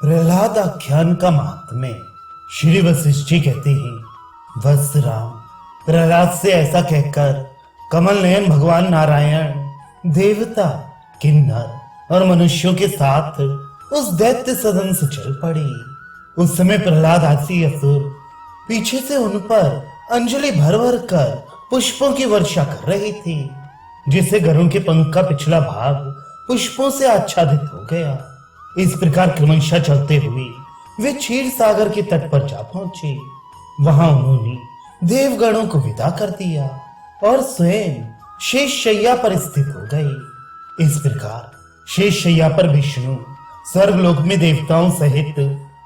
प्रहलाद आख्यान का महात्म्य। श्री वशिष्ठ जी कहते हैं, वत्स राम, प्रहलाद से ऐसा कहकर कमल नयन भगवान नारायण देवता, किन्नर और मनुष्यों के साथ उस दैत्य सदन से चल पड़े। उस समय प्रहलाद आदि असुर पीछे से उन पर अंजलि भर भर कर पुष्पों की वर्षा कर रहे थे, जिससे गरुड़ के पंख का पिछला भाग पुष्पों से आच्छादित हो गया। इस प्रकार क्रमशः चलते हुए वे क्षीर सागर के तट पर जा पहुंचे। वहां उन्होंने देवगणों को विदा कर दिया और स्वयं शेष शैया पर स्थित हो गए। इस प्रकार शेष शैया पर विष्णु, स्वर्गलोक में देवताओं सहित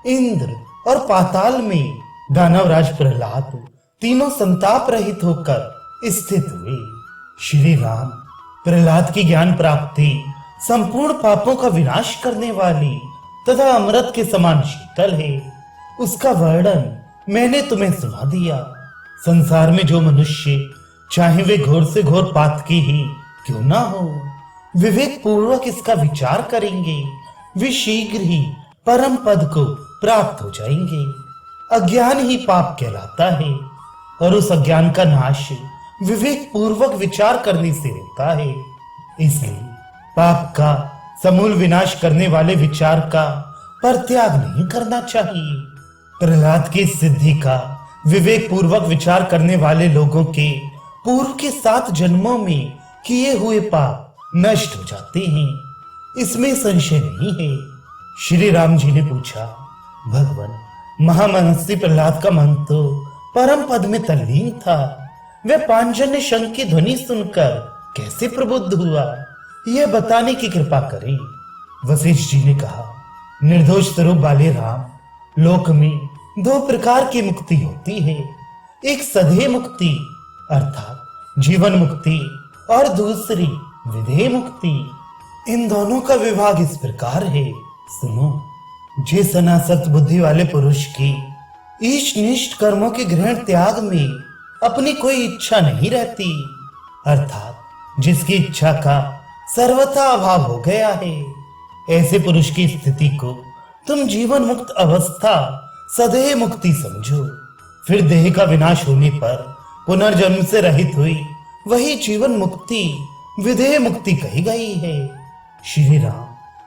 इंद्र और पाताल में दानवराज प्रहलाद तीनों संताप रहित होकर स्थित हुए। श्री राम, प्रहलाद की ज्ञान प्राप्ति संपूर्ण पापों का विनाश करने वाली तथा अमृत के समान शीतल है। उसका वर्णन मैंने तुम्हें सुना दिया। संसार में जो मनुष्य, चाहे वे घोर से घोर पातकी ही क्यों ना हो, विवेक पूर्वक इसका विचार करेंगे, वे शीघ्र ही परम पद को प्राप्त हो जाएंगे। अज्ञान ही पाप कहलाता है और उस अज्ञान का नाश विवेक पूर्वक विचार करने से होता है। इसलिए पाप का समूल विनाश करने वाले विचार का परित्याग नहीं करना चाहिए। प्रहलाद की सिद्धि का विवेक पूर्वक विचार करने वाले लोगों के पूर्व के 7 जन्मों में किए हुए पाप नष्ट हो जाते हैं, इसमें संशय नहीं है। श्री राम जी ने पूछा, भगवान, महामनस्वी प्रहलाद का मन तो परम पद में तल्लीन था, वह पांचजन्य शंख की ध्वनि सुनकर कैसे प्रबुद्ध हुआ, यह बताने की कृपा करें। वशिष्ठ जी ने कहा, निर्दोष स्वरूप वाले राम, लोक में 2 प्रकार की मुक्ति होती है, एक सधेय मुक्ति अर्थात जीवन मुक्ति और दूसरी विधेय मुक्ति। इन दोनों का विभाग इस प्रकार है, सुनो। जिस अनासक्त बुद्धि वाले पुरुष की ईशनिष्ठ कर्मों के ग्रहण त्याग में अपनी कोई इच्छा नहीं रहती, अर्थात जिसकी इच्छा का सर्वथा अभाव हो गया है, ऐसे पुरुष की स्थिति को तुम जीवन मुक्त अवस्था, सदैव मुक्ति समझो। फिर देह का विनाश होने पर पुनर्जन्म से रहित हुई वही जीवन मुक्ति, विधेय मुक्ति कही गई है। श्री राम,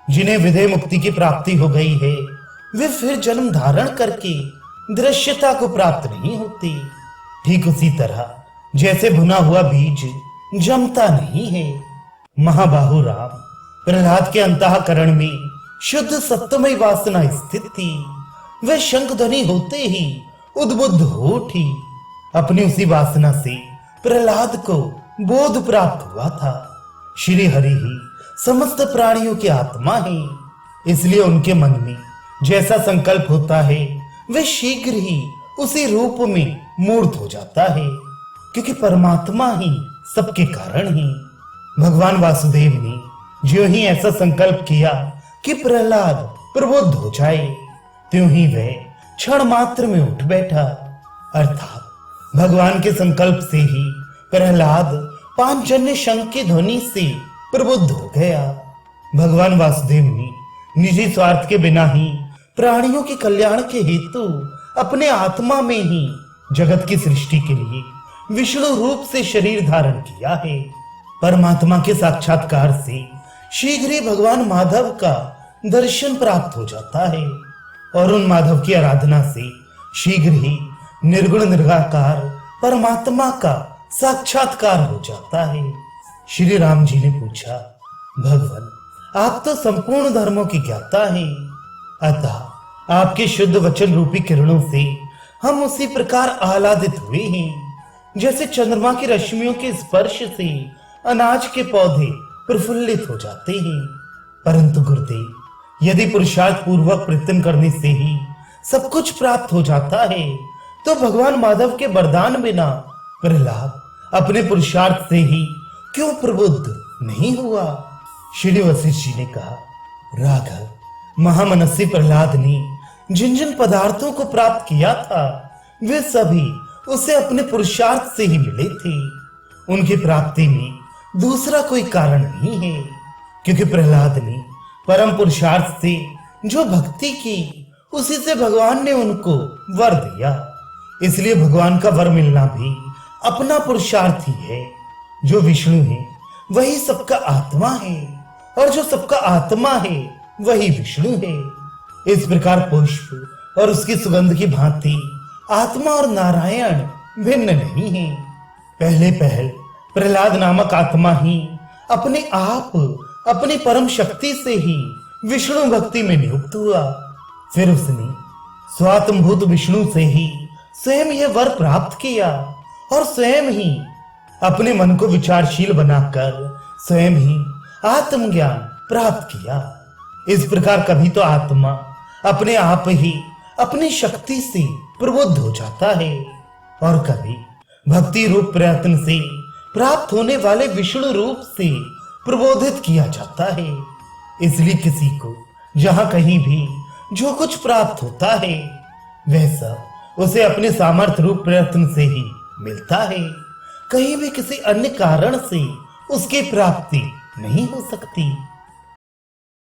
जिन्हें विधेय मुक्ति की प्राप्ति हो गई है, वे फिर जन्म धारण करके दृश्यता को प्राप्त नहीं होती। ठीक उसी तरह जैसे भुना हुआ बीज जमता नहीं है। महाबाहु राम, प्रहलाद के अंतःकरण में शुद्ध सत्वमय वासना स्थित थी। वह शंख ध्वनि होते ही उद्बुद्ध हो उठी। अपनी उसी वासना से प्रहलाद को बोध प्राप्त हुआ था। श्री हरि ही समस्त प्राणियों की आत्मा है, इसलिए उनके मन में जैसा संकल्प होता है वह शीघ्र ही उसी रूप में मूर्त हो जाता है, क्योंकि परमात्मा ही सबके कारण है। भगवान वासुदेव ने ज्यों ही ऐसा संकल्प किया कि प्रहलाद प्रबुद्ध हो जाए, त्यों ही वह क्षण मात्र में उठ बैठा। अर्थात भगवान के संकल्प से ही प्रहलाद पांचजन्य शंख की ध्वनि से प्रबुद्ध हो गया। भगवान वासुदेव ने निजी स्वार्थ के बिना ही प्राणियों के कल्याण के हेतु अपने आत्मा में ही जगत की सृष्टि के लिए विष्णु रूप से शरीर धारण किया है। परमात्मा के साक्षात्कार से शीघ्र ही भगवान माधव का दर्शन प्राप्त हो जाता है और उन माधव की आराधना से शीघ्र ही निर्गुण निराकार परमात्मा का साक्षात्कार हो जाता है। श्री राम जी ने पूछा, भगवान, आप तो संपूर्ण धर्मों की ज्ञाता हैं, अतः आपके शुद्ध वचन रूपी किरणों से हम उसी प्रकार आह्लादित हुए हैं जैसे चंद्रमा की रश्मियों के स्पर्श से अनाज के पौधे प्रफुल्लित हो जाते हैं। परंतु गुरुदेव, यदि पुरुषार्थ पूर्वक प्रयत्न करने से ही सब कुछ प्राप्त हो जाता है, तो भगवान माधव के वरदान बिना प्रहलाद अपने पुरुषार्थ से ही क्यों प्रबुद्ध नहीं हुआ? श्री वशिष्ठ जी ने कहा, राघव, महामनस्वी प्रहलाद ने जिन जिन पदार्थों को प्राप्त किया था, वे सभी उसे अपने पुरुषार्थ से ही मिले थे। उनकी प्राप्ति में दूसरा कोई कारण नहीं है, क्योंकि प्रहलाद ने परम पुरुषार्थ से जो भक्ति की उसी से भगवान ने उनको वर दिया। इसलिए भगवान का वर मिलना भी अपना पुरुषार्थ ही है। जो विष्णु है वही सबका आत्मा है और जो सबका आत्मा है वही विष्णु है। इस प्रकार पुष्प और उसकी सुगंध की भांति आत्मा और नारायण भिन्न नहीं है। पहले पहल प्रहलाद नामक आत्मा ही अपने आप अपनी परम शक्ति से ही विष्णु भक्ति में नियुक्त हुआ। फिर उसने स्वात्मभूत विष्णु से ही स्वयं यह वर प्राप्त किया और स्वयं ही अपने मन को विचारशील बनाकर स्वयं ही आत्मज्ञान प्राप्त किया। इस प्रकार कभी तो आत्मा अपने आप ही अपनी शक्ति से प्रबुद्ध हो जाता है और कभी भक्ति रूप प्रयत्न से प्राप्त होने वाले विष्णु रूप से प्रबोधित किया जाता है। इसलिए किसी को जहां कहीं भी जो कुछ प्राप्त होता है वह सब उसे अपने सामर्थ्य रूप प्रयत्न से ही मिलता है। कहीं भी किसी अन्य कारण से उसकी प्राप्ति नहीं हो सकती।